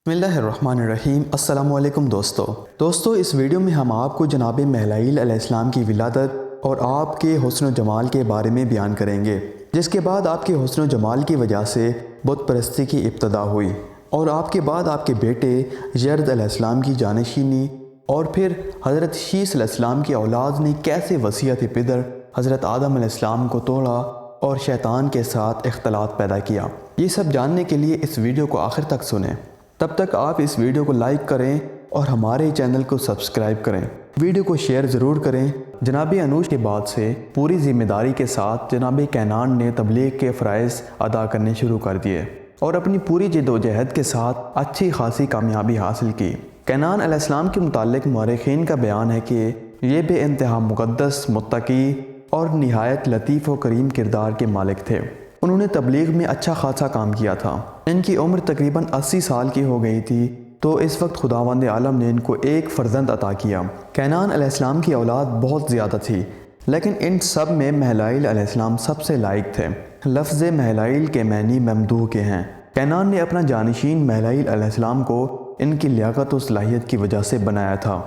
بسم اللہ الرحمن الرحیم۔ السلام علیکم دوستو اس ویڈیو میں ہم آپ کو جناب مہلائیل علیہ السلام کی ولادت اور آپ کے حسن و جمال کے بارے میں بیان کریں گے، جس کے بعد آپ کے حسن و جمال کی وجہ سے بت پرستی کی ابتدا ہوئی اور آپ کے بعد آپ کے بیٹے یرد علیہ السلام کی جانشینی اور پھر حضرت شیث علیہ السلام کی اولاد نے کیسے وصیت پدر حضرت آدم علیہ السلام کو توڑا اور شیطان کے ساتھ اختلاط پیدا کیا۔ یہ سب جاننے کے لیے اس ویڈیو کو آخر تک سنیں۔ تب تک آپ اس ویڈیو کو لائک کریں اور ہمارے چینل کو سبسکرائب کریں، ویڈیو کو شیئر ضرور کریں۔ جناب انوش کے بعد سے پوری ذمہ داری کے ساتھ جناب کینان نے تبلیغ کے فرائض ادا کرنے شروع کر دیے اور اپنی پوری جد و جہد کے ساتھ اچھی خاصی کامیابی حاصل کی۔ کینان علیہ السلام کے متعلق مورخین کا بیان ہے کہ یہ بے انتہا مقدس، متقی اور نہایت لطیف و کریم کردار کے مالک تھے۔ انہوں نے تبلیغ میں اچھا خاصا کام کیا تھا۔ ان کی عمر تقریباً 80 سال کی ہو گئی تھی تو اس وقت خداوند عالم نے ان کو ایک فرزند عطا کیا۔ کینان علیہ السلام کی اولاد بہت زیادہ تھی، لیکن ان سب میں مہلائیل علیہ السلام سب سے لائق تھے۔ لفظ مہلائیل کے معنی ممدوح کے ہیں۔ کینان نے اپنا جانشین مہلائیل علیہ السلام کو ان کی لیاقت و صلاحیت کی وجہ سے بنایا تھا۔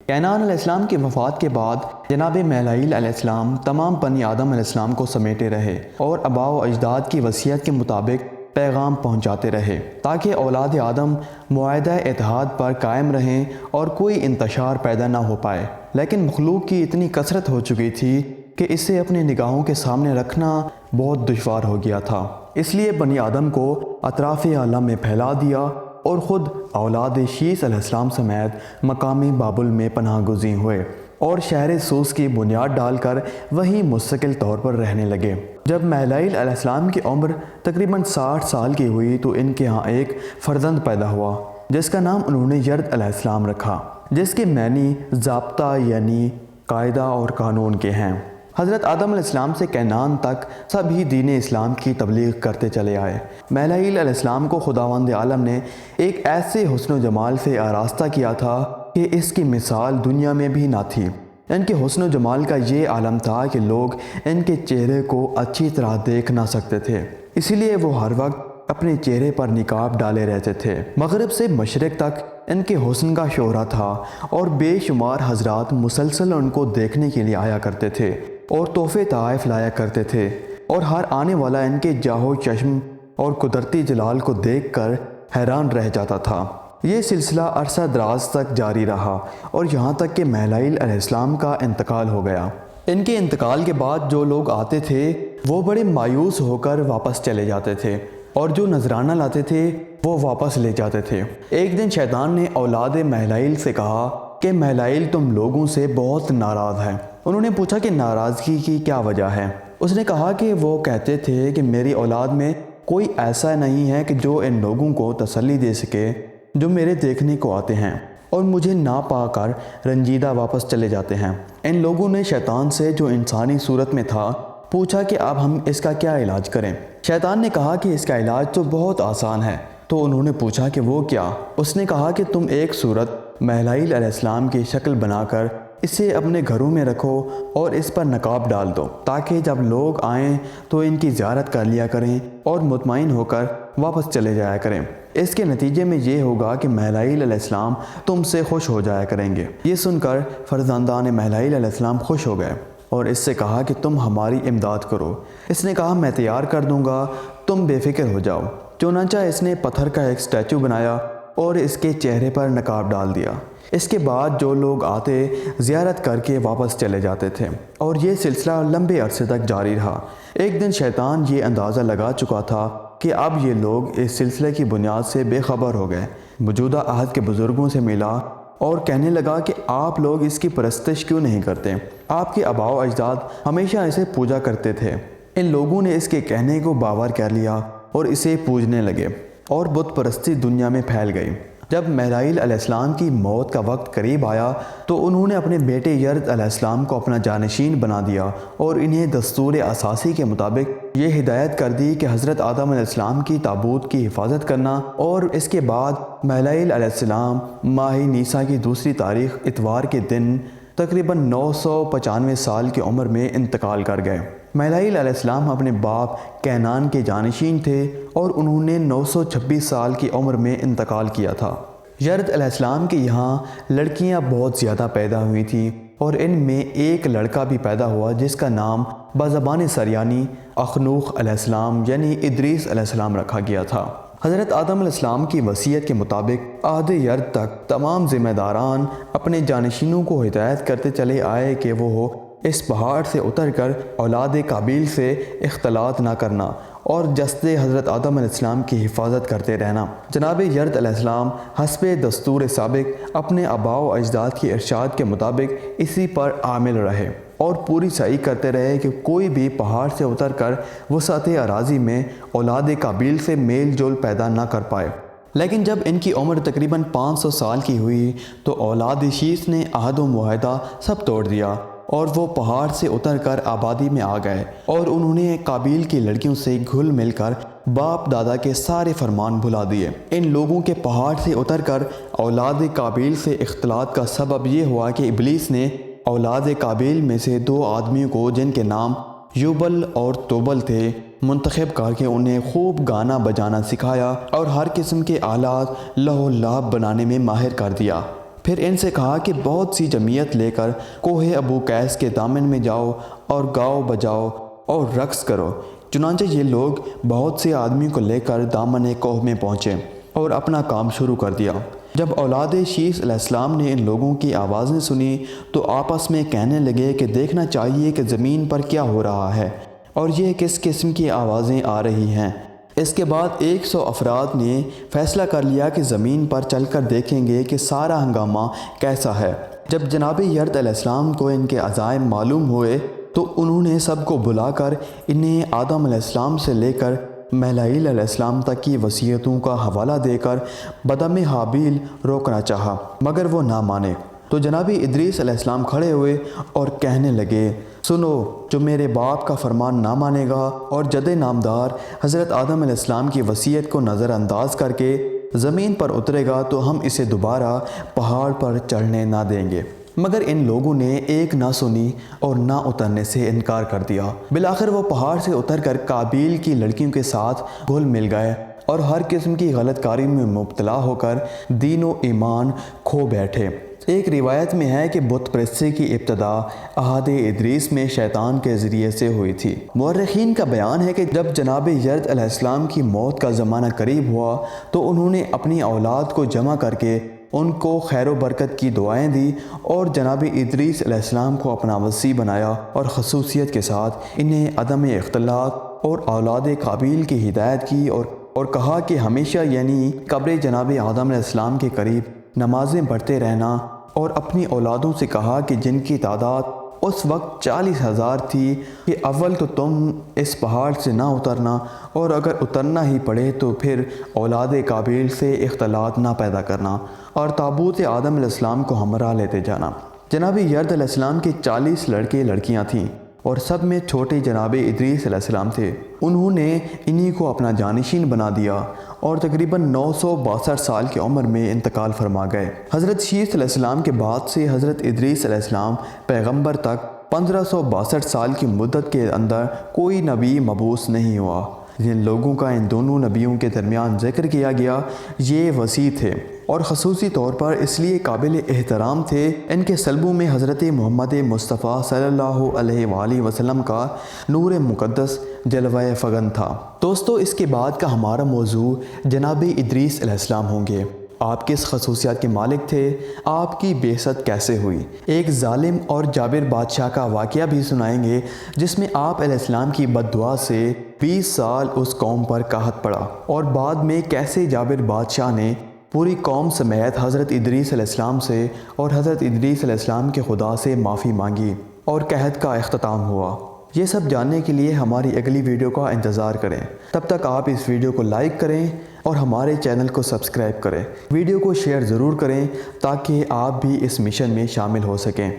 کینان علیہ السلام کی وفات کے بعد جناب مہلائیل علیہ السلام تمام بنی آدم علیہ السلام کو سمیٹے رہے اور آباء و اجداد کی وصیت کے مطابق پیغام پہنچاتے رہے تاکہ اولاد آدم معاہدہ اتحاد پر قائم رہیں اور کوئی انتشار پیدا نہ ہو پائے۔ لیکن مخلوق کی اتنی کثرت ہو چکی تھی کہ اسے اپنے نگاہوں کے سامنے رکھنا بہت دشوار ہو گیا تھا، اس لیے بنی آدم کو اطراف عالم میں پھیلا دیا اور خود اولاد شیث علیہ السلام سمیت مقامی بابل میں پناہ گزین ہوئے اور شہر سوس کی بنیاد ڈال کر وہیں مستقل طور پر رہنے لگے۔ جب مہلائیل علیہ السلام کی عمر تقریباً 60 سال کی ہوئی تو ان کے ہاں ایک فرزند پیدا ہوا جس کا نام انہوں نے یرد علیہ السلام رکھا، جس کے معنی ضابطہ یعنی قاعدہ اور قانون کے ہیں۔ حضرت آدم علیہ السلام سے کینان تک سبھی دین اسلام کی تبلیغ کرتے چلے آئے۔ مہلائیل علیہ السلام کو خداوند عالم نے ایک ایسے حسن و جمال سے آراستہ کیا تھا کہ اس کی مثال دنیا میں بھی نہ تھی۔ ان کے حسن و جمال کا یہ عالم تھا کہ لوگ ان کے چہرے کو اچھی طرح دیکھ نہ سکتے تھے، اسی لیے وہ ہر وقت اپنے چہرے پر نقاب ڈالے رہتے تھے۔ مغرب سے مشرق تک ان کے حسن کا شہرہ تھا اور بے شمار حضرات مسلسل ان کو دیکھنے کے لیے آیا کرتے تھے اور تحفے تحائف لایا کرتے تھے، اور ہر آنے والا ان کے جاہو چشم اور قدرتی جلال کو دیکھ کر حیران رہ جاتا تھا۔ یہ سلسلہ عرصہ دراز تک جاری رہا اور یہاں تک کہ مہلائیل علیہ السلام کا انتقال ہو گیا۔ ان کے انتقال کے بعد جو لوگ آتے تھے وہ بڑے مایوس ہو کر واپس چلے جاتے تھے اور جو نذرانہ لاتے تھے وہ واپس لے جاتے تھے۔ ایک دن شیطان نے اولاد مہلائیل سے کہا کہ مہلائیل تم لوگوں سے بہت ناراض ہے۔ انہوں نے پوچھا کہ ناراضگی کی کیا وجہ ہے؟ اس نے کہا کہ وہ کہتے تھے کہ میری اولاد میں کوئی ایسا نہیں ہے کہ جو ان لوگوں کو تسلی دے سکے جو میرے دیکھنے کو آتے ہیں اور مجھے نہ پا کر رنجیدہ واپس چلے جاتے ہیں۔ ان لوگوں نے شیطان سے جو انسانی صورت میں تھا پوچھا کہ اب ہم اس کا کیا علاج کریں؟ شیطان نے کہا کہ اس کا علاج تو بہت آسان ہے۔ تو انہوں نے پوچھا کہ وہ کیا؟ اس نے کہا کہ تم ایک صورت مہلائیل علیہ السلام کی شکل بنا کر اسے اپنے گھروں میں رکھو اور اس پر نقاب ڈال دو تاکہ جب لوگ آئیں تو ان کی زیارت کر لیا کریں اور مطمئن ہو کر واپس چلے جایا کریں۔ اس کے نتیجے میں یہ ہوگا کہ مہلائیل علیہ السلام تم سے خوش ہو جایا کریں گے۔ یہ سن کر فرزندان مہلائیل علیہ السلام خوش ہو گئے اور اس سے کہا کہ تم ہماری امداد کرو۔ اس نے کہا میں تیار کر دوں گا، تم بے فکر ہو جاؤ۔ چنانچہ اس نے پتھر کا ایک اسٹیچو بنایا اور اس کے چہرے پر نقاب ڈال دیا۔ اس کے بعد جو لوگ آتے زیارت کر کے واپس چلے جاتے تھے اور یہ سلسلہ لمبے عرصے تک جاری رہا۔ ایک دن شیطان یہ اندازہ لگا چکا تھا کہ اب یہ لوگ اس سلسلے کی بنیاد سے بے خبر ہو گئے۔ موجودہ عہد کے بزرگوں سے ملا اور کہنے لگا کہ آپ لوگ اس کی پرستش کیوں نہیں کرتے؟ آپ کے آباء و اجداد ہمیشہ اسے پوجا کرتے تھے۔ ان لوگوں نے اس کے کہنے کو باور کر لیا اور اسے پوجنے لگے اور بت پرستی دنیا میں پھیل گئی۔ جب مہلائیل علیہ السلام کی موت کا وقت قریب آیا تو انہوں نے اپنے بیٹے یرد علیہ السلام کو اپنا جانشین بنا دیا اور انہیں دستور اساسی کے مطابق یہ ہدایت کر دی کہ حضرت آدم علیہ السلام کی تابوت کی حفاظت کرنا، اور اس کے بعد مہلائیل علیہ السلام ماہ نیسا کی دوسری تاریخ اتوار کے دن تقریباً 995 سال کی عمر میں انتقال کر گئے۔ مہلائیل علیہ السلام اپنے باپ کینان کے جانشین تھے اور انہوں نے 926 سال کی عمر میں انتقال کیا تھا۔ یرد علیہ السلام کے یہاں لڑکیاں بہت زیادہ پیدا ہوئی تھیں اور ان میں ایک لڑکا بھی پیدا ہوا جس کا نام بزبان سریانی اخنوخ علیہ السلام یعنی ادریس علیہ السلام رکھا گیا تھا۔ حضرت آدم علیہ السلام کی وصیت کے مطابق عہد یرد تک تمام ذمہ داران اپنے جانشینوں کو ہدایت کرتے چلے آئے کہ وہ اس پہاڑ سے اتر کر اولاد قابیل سے اختلاط نہ کرنا اور جسد حضرت آدم علیہ السلام کی حفاظت کرتے رہنا۔ جناب یرد علیہ السلام حسب دستور سابق اپنے آباء و اجداد کی ارشاد کے مطابق اسی پر عامل رہے اور پوری سعی کرتے رہے کہ کوئی بھی پہاڑ سے اتر کر وسعت اراضی میں اولاد قابیل سے میل جول پیدا نہ کر پائے۔ لیکن جب ان کی عمر تقریباً 500 سال کی ہوئی تو اولاد شیث نے عہد و معاہدہ سب توڑ دیا اور وہ پہاڑ سے اتر کر آبادی میں آ گئے اور انہوں نے قابیل کی لڑکیوں سے گھل مل کر باپ دادا کے سارے فرمان بھلا دیے۔ ان لوگوں کے پہاڑ سے اتر کر اولاد قابیل سے اختلاط کا سبب یہ ہوا کہ ابلیس نے اولاد قابیل میں سے 2 آدمیوں کو جن کے نام یوبل اور توبل تھے منتخب کر کے انہیں خوب گانا بجانا سکھایا اور ہر قسم کے آلات لہو لعب بنانے میں ماہر کر دیا۔ پھر ان سے کہا کہ بہت سی جمعیت لے کر کوہ ابو قیس کے دامن میں جاؤ اور گاؤ بجاؤ اور رقص کرو۔ چنانچہ یہ لوگ بہت سے آدمیوں کو لے کر دامن کوہ میں پہنچے اور اپنا کام شروع کر دیا۔ جب اولاد شیث علیہ السلام نے ان لوگوں کی آوازیں سنی تو آپس میں کہنے لگے کہ دیکھنا چاہیے کہ زمین پر کیا ہو رہا ہے اور یہ کس قسم کی آوازیں آ رہی ہیں۔ اس کے بعد 100 افراد نے فیصلہ کر لیا کہ زمین پر چل کر دیکھیں گے کہ سارا ہنگامہ کیسا ہے۔ جب جناب یرد علیہ السلام کو ان کے عزائم معلوم ہوئے تو انہوں نے سب کو بلا کر انہیں آدم علیہ السلام سے لے کر مہلائیل علیہ السلام تک کی وصیتوں کا حوالہ دے کر بدم حابیل روکنا چاہا مگر وہ نہ مانے۔ تو جناب ادریس علیہ السلام کھڑے ہوئے اور کہنے لگے، سنو، جو میرے باپ کا فرمان نہ مانے گا اور جد نامدار حضرت آدم علیہ السلام کی وصیت کو نظر انداز کر کے زمین پر اترے گا تو ہم اسے دوبارہ پہاڑ پر چڑھنے نہ دیں گے۔ مگر ان لوگوں نے ایک نہ سنی اور نہ اترنے سے انکار کر دیا۔ بالآخر وہ پہاڑ سے اتر کر قابیل کی لڑکیوں کے ساتھ گھل مل گئے اور ہر قسم کی غلط کاری میں مبتلا ہو کر دین و ایمان کھو بیٹھے۔ ایک روایت میں ہے کہ بت پرستی کی ابتدا عہد ادریس میں شیطان کے ذریعے سے ہوئی تھی۔ مورخین کا بیان ہے کہ جب جناب یرد علیہ السلام کی موت کا زمانہ قریب ہوا تو انہوں نے اپنی اولاد کو جمع کر کے ان کو خیر و برکت کی دعائیں دی اور جناب ادریس علیہ السلام کو اپنا وصی بنایا اور خصوصیت کے ساتھ انہیں عدم اختلاط اور اولاد قابیل کی ہدایت کی اور کہا کہ ہمیشہ یعنی قبر جناب آدم علیہ السلام کے قریب نمازیں پڑھتے رہنا، اور اپنی اولادوں سے کہا کہ جن کی تعداد اس وقت 40,000 تھی کہ اول تو تم اس پہاڑ سے نہ اترنا اور اگر اترنا ہی پڑے تو پھر اولاد قابیل سے اختلاط نہ پیدا کرنا اور تابوت آدم علیہ السلام کو ہمراہ لیتے جانا۔ جناب یرد علیہ السلام کے 40 لڑکے لڑکیاں تھیں اور سب میں چھوٹے جناب ادریس علیہ السلام تھے۔ انہوں نے انہی کو اپنا جانشین بنا دیا اور تقریباً 962 سال کی عمر میں انتقال فرما گئے۔ حضرت شیث علیہ السلام کے بعد سے حضرت ادریس علیہ السلام پیغمبر تک 1562 سال کی مدت کے اندر کوئی نبی مبعوث نہیں ہوا۔ جن لوگوں کا ان دونوں نبیوں کے درمیان ذکر کیا گیا یہ وسیع تھے اور خصوصی طور پر اس لیے قابل احترام تھے، ان کے سلبوں میں حضرت محمد مصطفیٰ صلی اللہ علیہ وآلہ وسلم کا نور مقدس جلوہ فغن تھا۔ دوستو، اس کے بعد کا ہمارا موضوع جناب ادریس علیہ السلام ہوں گے۔ آپ کس خصوصیات کے مالک تھے؟ آپ کی بعثت کیسے ہوئی؟ ایک ظالم اور جابر بادشاہ کا واقعہ بھی سنائیں گے جس میں آپ علیہ السلام کی بد دعا سے 20 سال اس قوم پر قحط پڑا اور بعد میں کیسے جابر بادشاہ نے پوری قوم سمیت حضرت ادریس علیہ السلام سے اور حضرت ادریس علیہ السلام کے خدا سے معافی مانگی اور قحط کا اختتام ہوا۔ یہ سب جاننے کے لیے ہماری اگلی ویڈیو کا انتظار کریں۔ تب تک آپ اس ویڈیو کو لائک کریں اور ہمارے چینل کو سبسکرائب کریں۔ ویڈیو کو شیئر ضرور کریں تاکہ آپ بھی اس مشن میں شامل ہو سکیں۔